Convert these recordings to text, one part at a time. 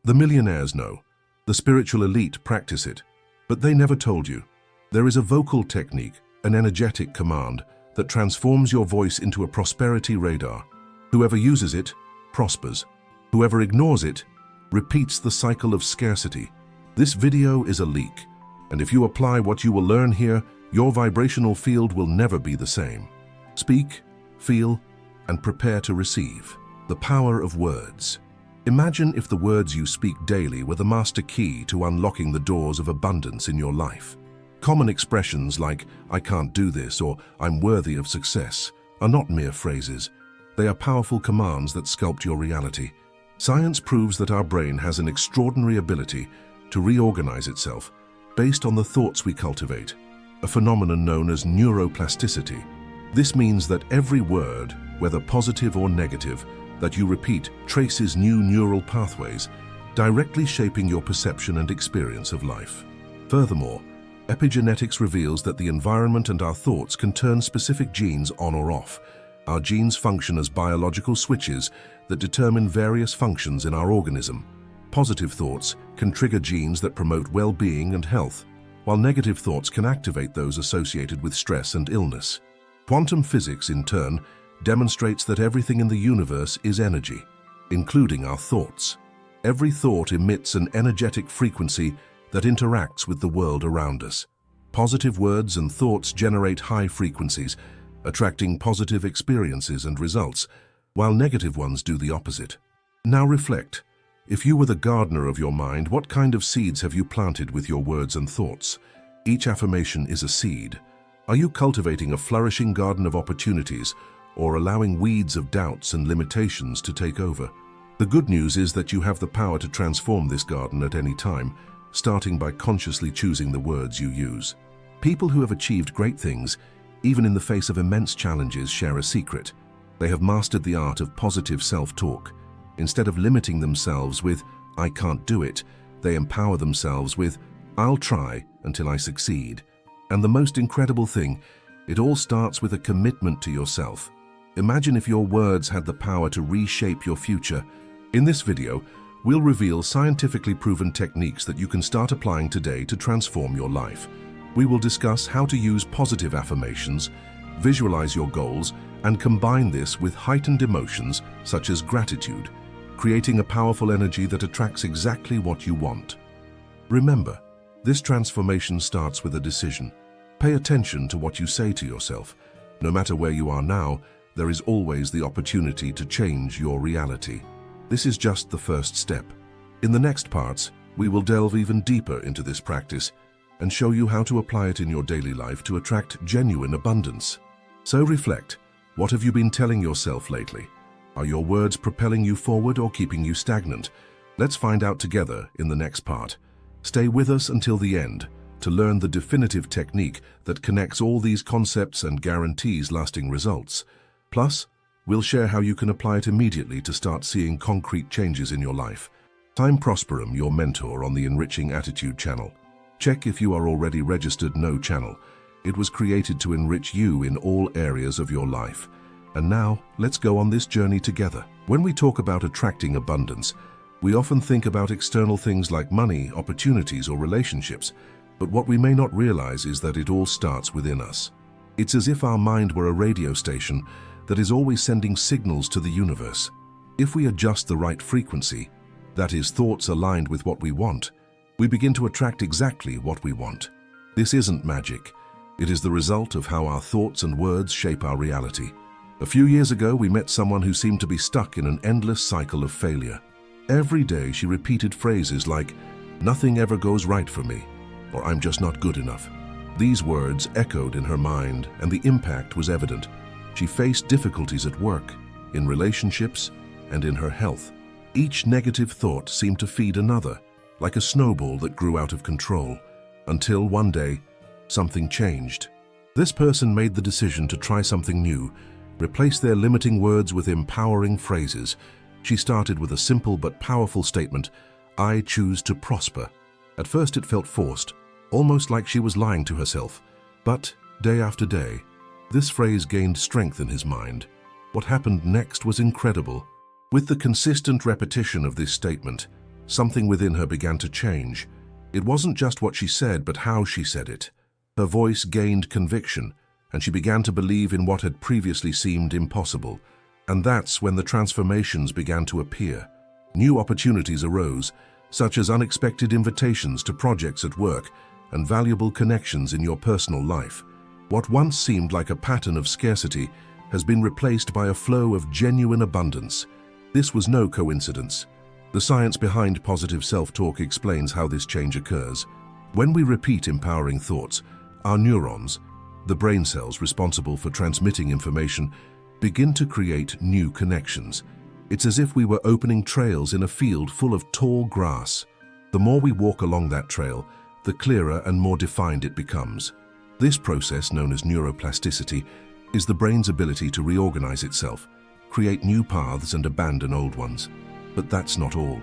The millionaires know. The spiritual elite practice it. But they never told you. There is a vocal technique, an energetic command, that transforms your voice into a prosperity radar. Whoever uses it, prospers. Whoever ignores it, repeats the cycle of scarcity. This video is a leak, and if you apply what you will learn here, your vibrational field will never be the same. Speak, feel, and prepare to receive. The power of words. Imagine if the words you speak daily were the master key to unlocking the doors of abundance in your life. Common expressions like, "I can't do this," or "I'm worthy of success," are not mere phrases. They are powerful commands that sculpt your reality. Science proves that our brain has an extraordinary ability to reorganize itself based on the thoughts we cultivate, a phenomenon known as neuroplasticity. This means that every word, whether positive or negative, that you repeat traces new neural pathways, directly shaping your perception and experience of life. Furthermore, epigenetics reveals that the environment and our thoughts can turn specific genes on or off. Our genes function as biological switches that determine various functions in our organism. Positive thoughts can trigger genes that promote well-being and health, while negative thoughts can activate those associated with stress and illness. Quantum physics, in turn, demonstrates that everything in the universe is energy, including our thoughts. Every thought emits an energetic frequency that interacts with the world around us. Positive words and thoughts generate high frequencies, attracting positive experiences and results, while negative ones do the opposite. Now reflect. If you were the gardener of your mind, what kind of seeds have you planted with your words and thoughts? Each affirmation is a seed. Are you cultivating a flourishing garden of opportunities, or allowing weeds of doubts and limitations to take over? The good news is that you have the power to transform this garden at any time, starting by consciously choosing the words you use. People who have achieved great things, even in the face of immense challenges, share a secret. They have mastered the art of positive self-talk. Instead of limiting themselves with, "I can't do it," they empower themselves with, "I'll try until I succeed." And the most incredible thing, it all starts with a commitment to yourself. Imagine if your words had the power to reshape your future. In this video, we'll reveal scientifically proven techniques that you can start applying today to transform your life. We will discuss how to use positive affirmations, visualize your goals, and combine this with heightened emotions such as gratitude, creating a powerful energy that attracts exactly what you want. Remember, this transformation starts with a decision. Pay attention to what you say to yourself. No matter where you are now, there is always the opportunity to change your reality. This is just the first step. In the next parts, we will delve even deeper into this practice and show you how to apply it in your daily life to attract genuine abundance. So reflect, what have you been telling yourself lately? Are your words propelling you forward or keeping you stagnant? Let's find out together in the next part. Stay with us until the end to learn the definitive technique that connects all these concepts and guarantees lasting results. Plus, we'll share how you can apply it immediately to start seeing concrete changes in your life. I'm Prosperum, your mentor on the Enriching Attitude channel. Check if you are already registered. No channel. It was created to enrich you in all areas of your life. And now, let's go on this journey together. When we talk about attracting abundance, we often think about external things like money, opportunities, or relationships. But what we may not realize is that it all starts within us. It's as if our mind were a radio station that is always sending signals to the universe. If we adjust the right frequency, that is, thoughts aligned with what we want, we begin to attract exactly what we want. This isn't magic. It is the result of how our thoughts and words shape our reality. A few years ago, we met someone who seemed to be stuck in an endless cycle of failure. Every day she repeated phrases like, "Nothing ever goes right for me," or "I'm just not good enough." These words echoed in her mind, and the impact was evident. She faced difficulties at work, in relationships, and in her health. Each negative thought seemed to feed another, like a snowball that grew out of control, until one day, something changed. This person made the decision to try something new, replace their limiting words with empowering phrases. She started with a simple but powerful statement, "I choose to prosper." At first it felt forced, almost like she was lying to herself. But day after day, this phrase gained strength in his mind. What happened next was incredible. With the consistent repetition of this statement, something within her began to change. It wasn't just what she said, but how she said it. Her voice gained conviction, and she began to believe in what had previously seemed impossible. And that's when the transformations began to appear. New opportunities arose, such as unexpected invitations to projects at work and valuable connections in your personal life. What once seemed like a pattern of scarcity has been replaced by a flow of genuine abundance. This was no coincidence. The science behind positive self-talk explains how this change occurs. When we repeat empowering thoughts, our neurons, the brain cells responsible for transmitting information, begin to create new connections. It's as if we were opening trails in a field full of tall grass. The more we walk along that trail, the clearer and more defined it becomes. This process, known as neuroplasticity, is the brain's ability to reorganize itself, create new paths and abandon old ones. But that's not all.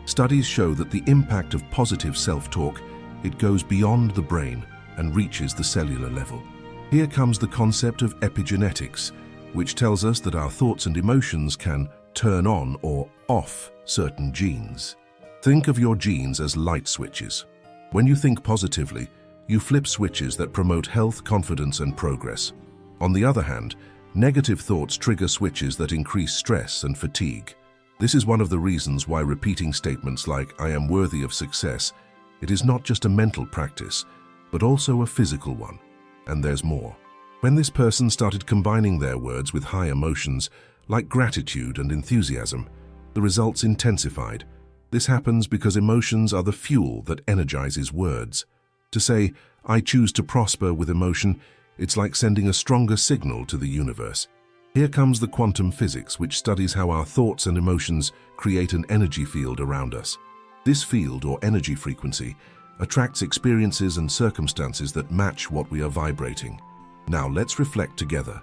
Studies show that the impact of positive self-talk, it goes beyond the brain and reaches the cellular level. Here comes the concept of epigenetics, which tells us that our thoughts and emotions can turn on or off certain genes. Think of your genes as light switches. When you think positively, you flip switches that promote health, confidence, and progress. On the other hand, negative thoughts trigger switches that increase stress and fatigue. This is one of the reasons why repeating statements like, "I am worthy of success," it is not just a mental practice, but also a physical one. And there's more. When this person started combining their words with high emotions, like gratitude and enthusiasm, the results intensified. This happens because emotions are the fuel that energizes words. To say, "I choose to prosper" with emotion, it's like sending a stronger signal to the universe. Here comes the quantum physics, which studies how our thoughts and emotions create an energy field around us. This field, or energy frequency, attracts experiences and circumstances that match what we are vibrating. Now let's reflect together.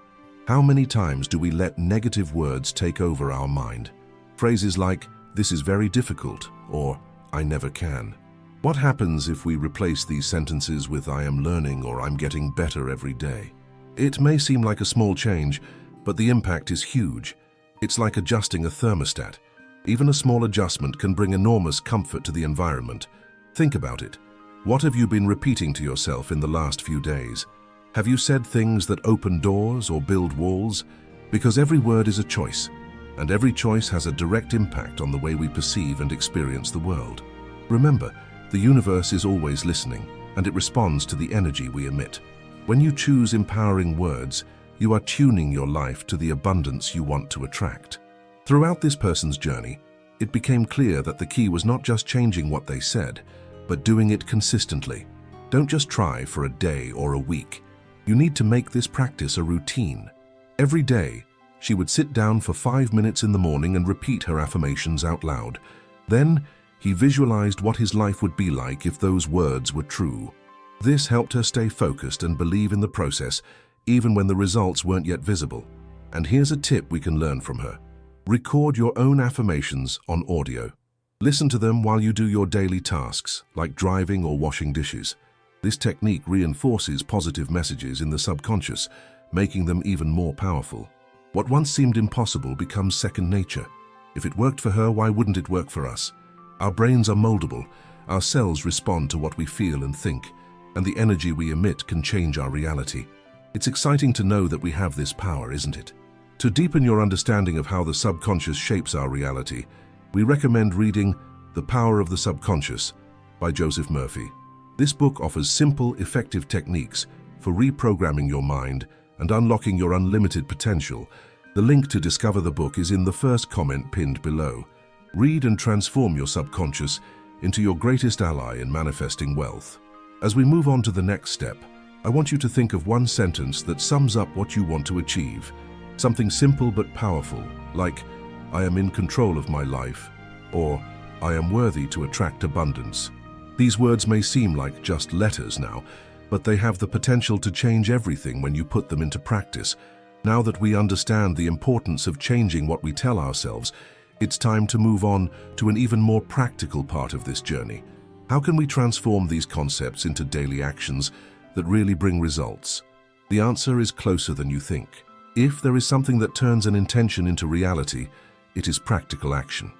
How many times do we let negative words take over our mind? Phrases like, "This is very difficult," or "I never can." What happens if we replace these sentences with "I am learning" or "I'm getting better every day"? It may seem like a small change, but the impact is huge. It's like adjusting a thermostat. Even a small adjustment can bring enormous comfort to the environment. Think about it. What have you been repeating to yourself in the last few days? Have you said things that open doors or build walls? Because every word is a choice, and every choice has a direct impact on the way we perceive and experience the world. Remember, the universe is always listening, and it responds to the energy we emit. When you choose empowering words, you are tuning your life to the abundance you want to attract. Throughout this person's journey, it became clear that the key was not just changing what they said, but doing it consistently. Don't just try for a day or a week. You need to make this practice a routine. Every day, she would sit down for 5 minutes in the morning and repeat her affirmations out loud. Then, he visualized what his life would be like if those words were true. This helped her stay focused and believe in the process, even when the results weren't yet visible. And here's a tip we can learn from her. Record your own affirmations on audio. Listen to them while you do your daily tasks, like driving or washing dishes. This technique reinforces positive messages in the subconscious, making them even more powerful. What once seemed impossible becomes second nature. If it worked for her, why wouldn't it work for us? Our brains are moldable. Our cells respond to what we feel and think, and the energy we emit can change our reality. It's exciting to know that we have this power, isn't it? To deepen your understanding of how the subconscious shapes our reality, we recommend reading The Power of the Subconscious by Joseph Murphy. This book offers simple, effective techniques for reprogramming your mind and unlocking your unlimited potential. The link to discover the book is in the first comment pinned below. Read and transform your subconscious into your greatest ally in manifesting wealth. As we move on to the next step, I want you to think of one sentence that sums up what you want to achieve. Something simple but powerful, like, "I am in control of my life," or "I am worthy to attract abundance." These words may seem like just letters now, but they have the potential to change everything when you put them into practice. Now that we understand the importance of changing what we tell ourselves, it's time to move on to an even more practical part of this journey. How can we transform these concepts into daily actions that really bring results? The answer is closer than you think. If there is something that turns an intention into reality, it is practical action.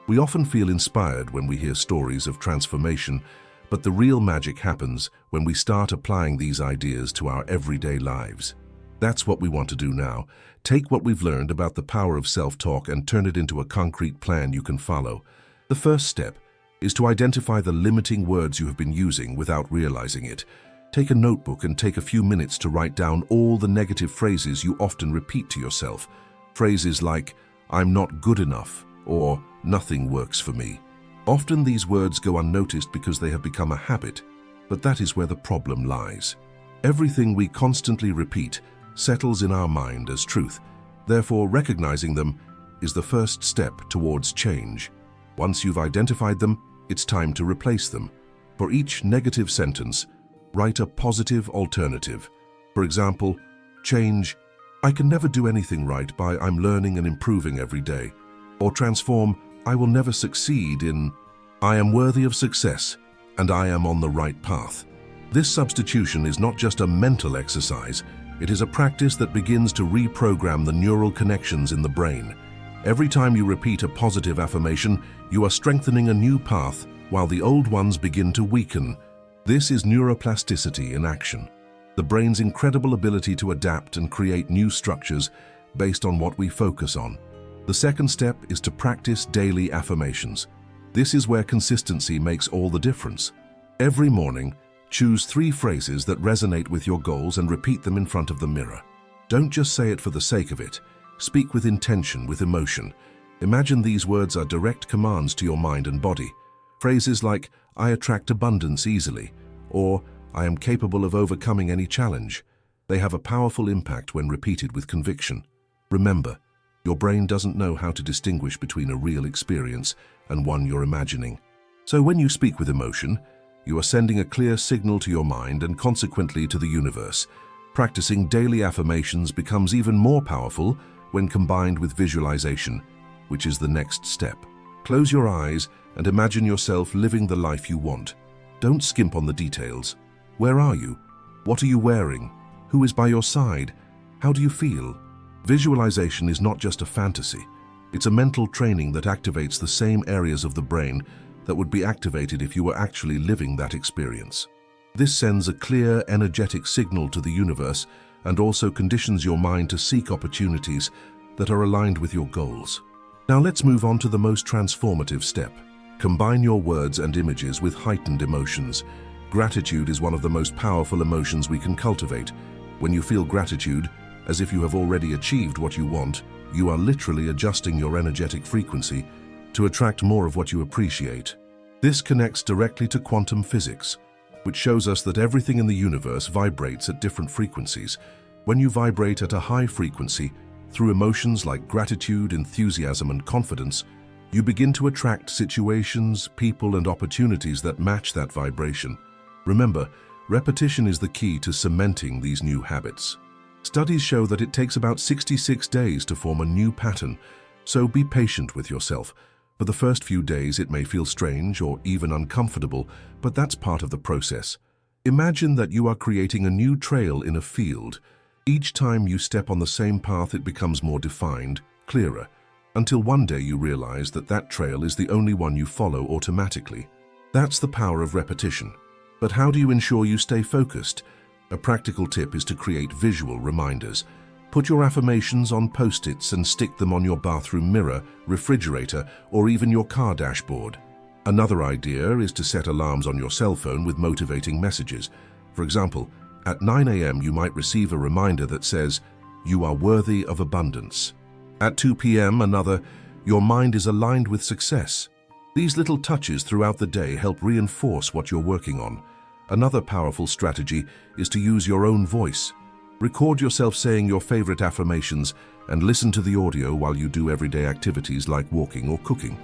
We often feel inspired when we hear stories of transformation, but the real magic happens when we start applying these ideas to our everyday lives. That's what we want to do now. Take what we've learned about the power of self-talk and turn it into a concrete plan you can follow. The first step is to identify the limiting words you have been using without realizing it. Take a notebook and take a few minutes to write down all the negative phrases you often repeat to yourself. Phrases like, "I'm not good enough," or "nothing works for me." Often these words go unnoticed because they have become a habit, but that is where the problem lies. Everything we constantly repeat settles in our mind as truth. Therefore, recognizing them is the first step towards change. Once you've identified them, it's time to replace them. For each negative sentence, write a positive alternative. For example, change, "I can never do anything right," by "I'm learning and improving every day." Or transform, "I will never succeed," in "I am worthy of success and I am on the right path." This substitution is not just a mental exercise, it is a practice that begins to reprogram the neural connections in the brain. Every time you repeat a positive affirmation, you are strengthening a new path while the old ones begin to weaken. This is neuroplasticity in action, the brain's incredible ability to adapt and create new structures based on what we focus on. The second step is to practice daily affirmations. This is where consistency makes all the difference. Every morning, choose 3 phrases that resonate with your goals and repeat them in front of the mirror. Don't just say it for the sake of it. Speak with intention, with emotion. Imagine these words are direct commands to your mind and body. Phrases like, "I attract abundance easily," or "I am capable of overcoming any challenge." They have a powerful impact when repeated with conviction. Remember, your brain doesn't know how to distinguish between a real experience and one you're imagining. So when you speak with emotion, you are sending a clear signal to your mind and consequently to the universe. Practicing daily affirmations becomes even more powerful when combined with visualization, which is the next step. Close your eyes and imagine yourself living the life you want. Don't skimp on the details. Where are you? What are you wearing? Who is by your side? How do you feel? Visualization is not just a fantasy. It's a mental training that activates the same areas of the brain that would be activated if you were actually living that experience. This sends a clear, energetic signal to the universe and also conditions your mind to seek opportunities that are aligned with your goals. Now let's move on to the most transformative step. Combine your words and images with heightened emotions. Gratitude is one of the most powerful emotions we can cultivate. When you feel gratitude, as if you have already achieved what you want, you are literally adjusting your energetic frequency to attract more of what you appreciate. This connects directly to quantum physics, which shows us that everything in the universe vibrates at different frequencies. When you vibrate at a high frequency, through emotions like gratitude, enthusiasm, and confidence, you begin to attract situations, people, and opportunities that match that vibration. Remember, repetition is the key to cementing these new habits. Studies show that it takes about 66 days to form a new pattern, so be patient with yourself. For the first few days, it may feel strange or even uncomfortable, but that's part of the process. Imagine that you are creating a new trail in a field. Each time you step on the same path, it becomes more defined, clearer, until one day you realize that that trail is the only one you follow automatically. That's the power of repetition. But how do you ensure you stay focused? A practical tip is to create visual reminders. Put your affirmations on post-its and stick them on your bathroom mirror, refrigerator, or even your car dashboard. Another idea is to set alarms on your cell phone with motivating messages. For example, at 9 a.m. you might receive a reminder that says, "You are worthy of abundance." At 2 p.m. another, "Your mind is aligned with success." These little touches throughout the day help reinforce what you're working on. Another powerful strategy is to use your own voice. Record yourself saying your favorite affirmations and listen to the audio while you do everyday activities like walking or cooking.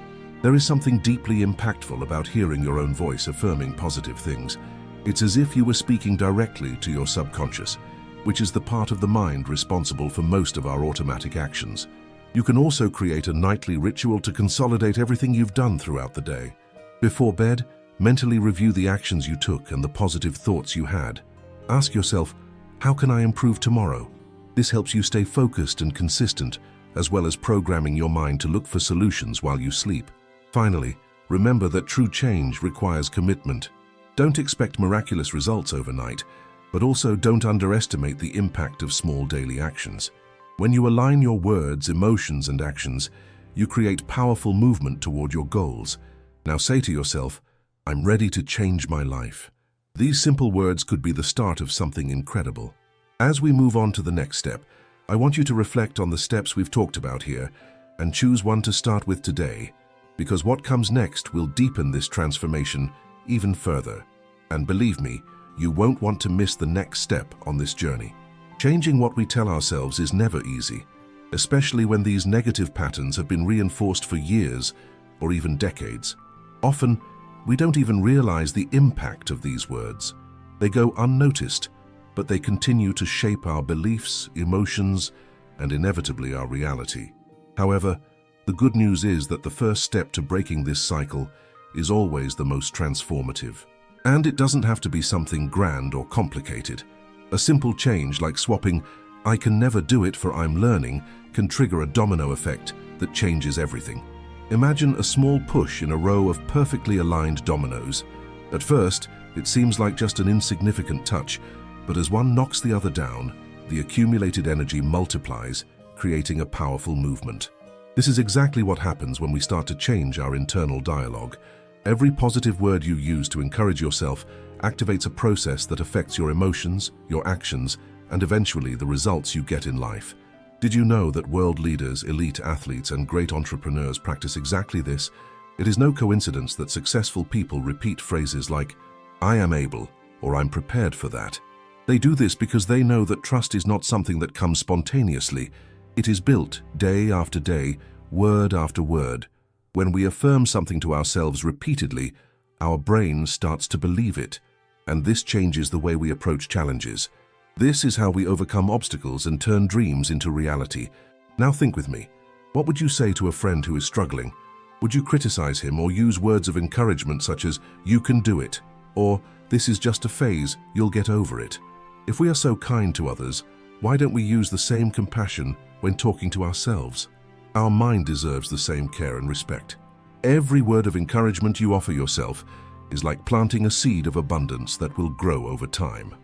There is something deeply impactful about hearing your own voice affirming positive things. It's as if you were speaking directly to your subconscious, which is the part of the mind responsible for most of our automatic actions. You can also create a nightly ritual to consolidate everything you've done throughout the day. Before bed, mentally review the actions you took and the positive thoughts you had. Ask yourself, how can I improve tomorrow? This helps you stay focused and consistent, as well as programming your mind to look for solutions while you sleep. Finally, remember that true change requires commitment. Don't expect miraculous results overnight, but also don't underestimate the impact of small daily actions. When you align your words, emotions, and actions, you create powerful movement toward your goals. Now say to yourself, "I'm ready to change my life." These simple words could be the start of something incredible. As we move on to the next step, I want you to reflect on the steps we've talked about here and choose one to start with today, because what comes next will deepen this transformation even further. And believe me, you won't want to miss the next step on this journey. Changing what we tell ourselves is never easy, especially when these negative patterns have been reinforced for years or even decades. Often, we don't even realize the impact of these words. They go unnoticed, but they continue to shape our beliefs, emotions, and inevitably our reality. However, the good news is that the first step to breaking this cycle is always the most transformative. And it doesn't have to be something grand or complicated. A simple change like swapping "I can never do it for I'm learning" can trigger a domino effect that changes everything. Imagine a small push in a row of perfectly aligned dominoes. At first, it seems like just an insignificant touch, but as one knocks the other down, the accumulated energy multiplies, creating a powerful movement. This is exactly what happens when we start to change our internal dialogue. Every positive word you use to encourage yourself activates a process that affects your emotions, your actions, and eventually the results you get in life. Did you know that world leaders, elite athletes, and great entrepreneurs practice exactly this? It is no coincidence that successful people repeat phrases like, "I am able," or "I'm prepared for that." They do this because they know that trust is not something that comes spontaneously. It is built day after day, word after word. When we affirm something to ourselves repeatedly, our brain starts to believe it, and this changes the way we approach challenges. This is how we overcome obstacles and turn dreams into reality. Now think with me. What would you say to a friend who is struggling? Would you criticize him or use words of encouragement such as, "You can do it," or "This is just a phase, you'll get over it"? If we are so kind to others, why don't we use the same compassion when talking to ourselves? Our mind deserves the same care and respect. Every word of encouragement you offer yourself is like planting a seed of abundance that will grow over time.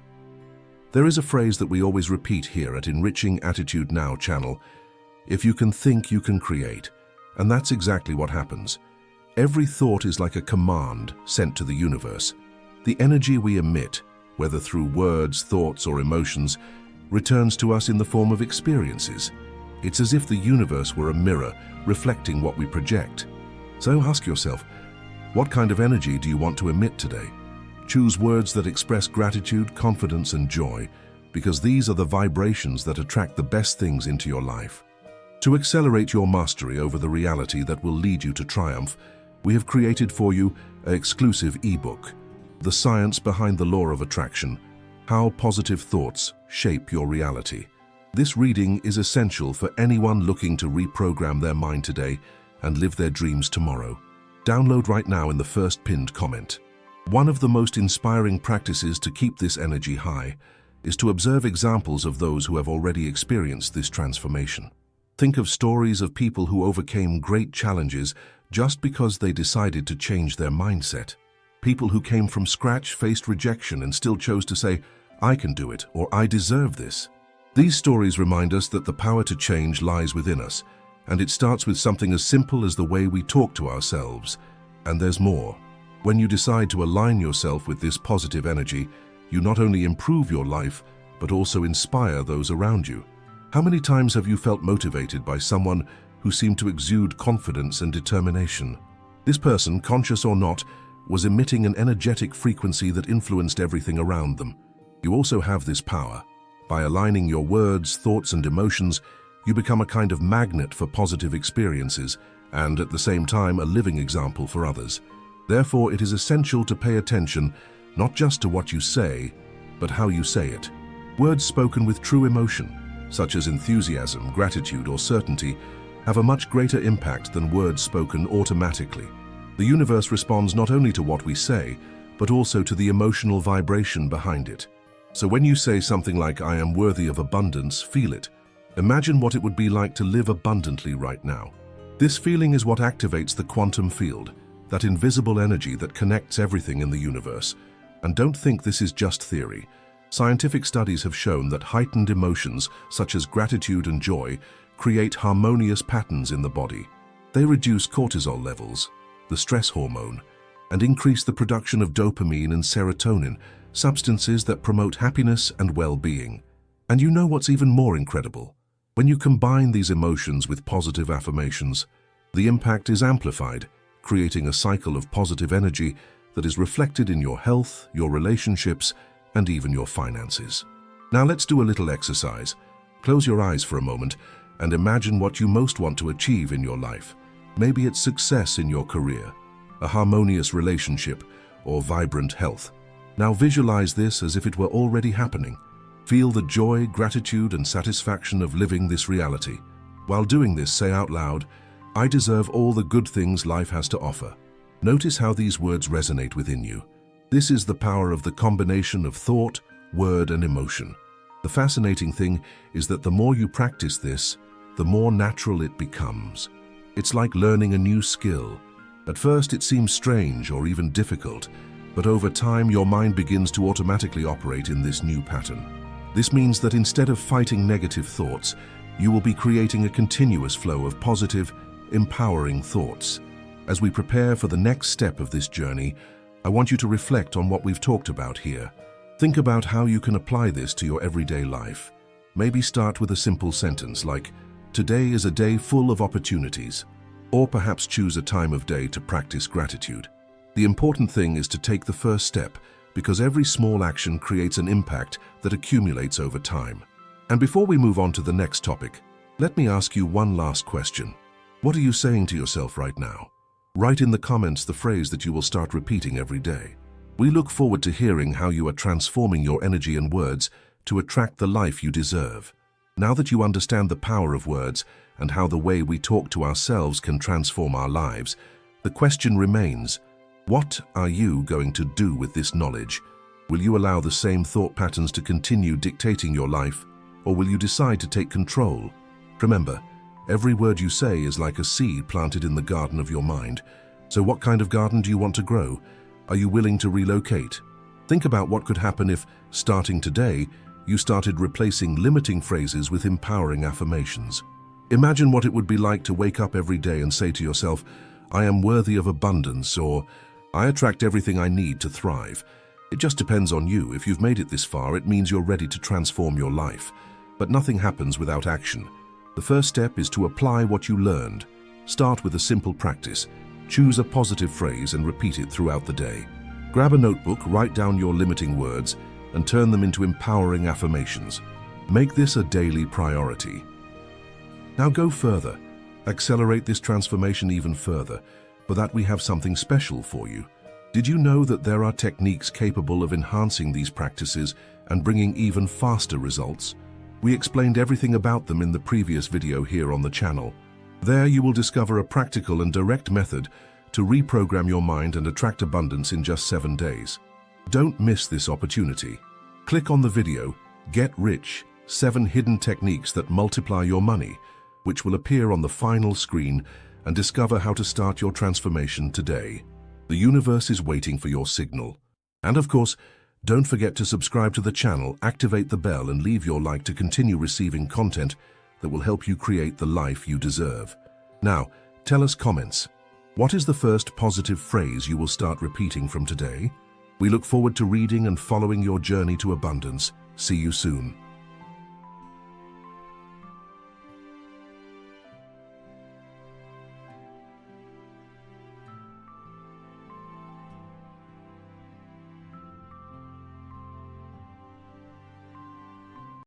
There is a phrase that we always repeat here at Enriching Attitude Now channel: "If you can think, you can create." And that's exactly what happens. Every thought is like a command sent to the universe. The energy we emit, whether through words, thoughts, or emotions, returns to us in the form of experiences. It's as if the universe were a mirror reflecting what we project. So ask yourself, what kind of energy do you want to emit today? Choose words that express gratitude, confidence, and joy, because these are the vibrations that attract the best things into your life. To accelerate your mastery over the reality that will lead you to triumph, we have created for you an exclusive ebook, "The Science Behind the Law of Attraction: How Positive Thoughts Shape Your Reality." This reading is essential for anyone looking to reprogram their mind today and live their dreams tomorrow. Download right now in the first pinned comment. One of the most inspiring practices to keep this energy high is to observe examples of those who have already experienced this transformation. Think of stories of people who overcame great challenges just because they decided to change their mindset. People who came from scratch faced rejection and still chose to say, "I can do it," or "I deserve this." These stories remind us that the power to change lies within us, and it starts with something as simple as the way we talk to ourselves. And there's more. When you decide to align yourself with this positive energy, you not only improve your life, but also inspire those around you. How many times have you felt motivated by someone who seemed to exude confidence and determination? This person, conscious or not, was emitting an energetic frequency that influenced everything around them. You also have this power. By aligning your words, thoughts, and emotions, you become a kind of magnet for positive experiences and, at the same time, a living example for others. Therefore, it is essential to pay attention not just to what you say, but how you say it. Words spoken with true emotion, such as enthusiasm, gratitude, or certainty, have a much greater impact than words spoken automatically. The universe responds not only to what we say, but also to the emotional vibration behind it. So when you say something like, "I am worthy of abundance," feel it. Imagine what it would be like to live abundantly right now. This feeling is what activates the quantum field, that invisible energy that connects everything in the universe. And don't think this is just theory. Scientific studies have shown that heightened emotions, such as gratitude and joy, create harmonious patterns in the body. They reduce cortisol levels, the stress hormone, and increase the production of dopamine and serotonin, substances that promote happiness and well-being. And you know what's even more incredible? When you combine these emotions with positive affirmations, the impact is amplified, creating a cycle of positive energy that is reflected in your health, your relationships, and even your finances. Now let's do a little exercise. Close your eyes for a moment and imagine what you most want to achieve in your life. Maybe it's success in your career, a harmonious relationship, or vibrant health. Now visualize this as if it were already happening. Feel the joy, gratitude, and satisfaction of living this reality. While doing this, say out loud, "I deserve all the good things life has to offer." Notice how these words resonate within you. This is the power of the combination of thought, word, and emotion. The fascinating thing is that the more you practice this, the more natural it becomes. It's like learning a new skill. At first it seems strange or even difficult, but over time your mind begins to automatically operate in this new pattern. This means that instead of fighting negative thoughts, you will be creating a continuous flow of positive, empowering thoughts. As we prepare for the next step of this journey, I want you to reflect on what we've talked about here. Think about how you can apply this to your everyday life. Maybe start with a simple sentence like, "Today is a day full of opportunities," or perhaps choose a time of day to practice gratitude. The important thing is to take the first step, because every small action creates an impact that accumulates over time. And before we move on to the next topic, let me ask you one last question. What are you saying to yourself right now? Write in the comments the phrase that you will start repeating every day. We look forward to hearing how you are transforming your energy and words to attract the life you deserve. Now that you understand the power of words and how the way we talk to ourselves can transform our lives, the question remains, what are you going to do with this knowledge? Will you allow the same thought patterns to continue dictating your life, or will you decide to take control? Remember, every word you say is like a seed planted in the garden of your mind. So what kind of garden do you want to grow? Are you willing to relocate? Think about what could happen if, starting today, you started replacing limiting phrases with empowering affirmations. Imagine what it would be like to wake up every day and say to yourself, "I am worthy of abundance," or "I attract everything I need to thrive." It just depends on you. If you've made it this far, it means you're ready to transform your life. But nothing happens without action. The first step is to apply what you learned. Start with a simple practice. Choose a positive phrase and repeat it throughout the day. Grab a notebook, write down your limiting words, and turn them into empowering affirmations. Make this a daily priority. Now go further. Accelerate this transformation even further. For that, we have something special for you. Did you know that there are techniques capable of enhancing these practices and bringing even faster results? We explained everything about them in the previous video here on the channel. There you will discover a practical and direct method to reprogram your mind and attract abundance in just 7 days. Don't miss this opportunity. Click on the video, Get Rich, 7 Hidden Techniques That Multiply Your Money, which will appear on the final screen, and discover how to start your transformation today. The universe is waiting for your signal. And of course, don't forget to subscribe to the channel, activate the bell, and leave your like to continue receiving content that will help you create the life you deserve. Now, tell us comments. What is the first positive phrase you will start repeating from today? We look forward to reading and following your journey to abundance. See you soon.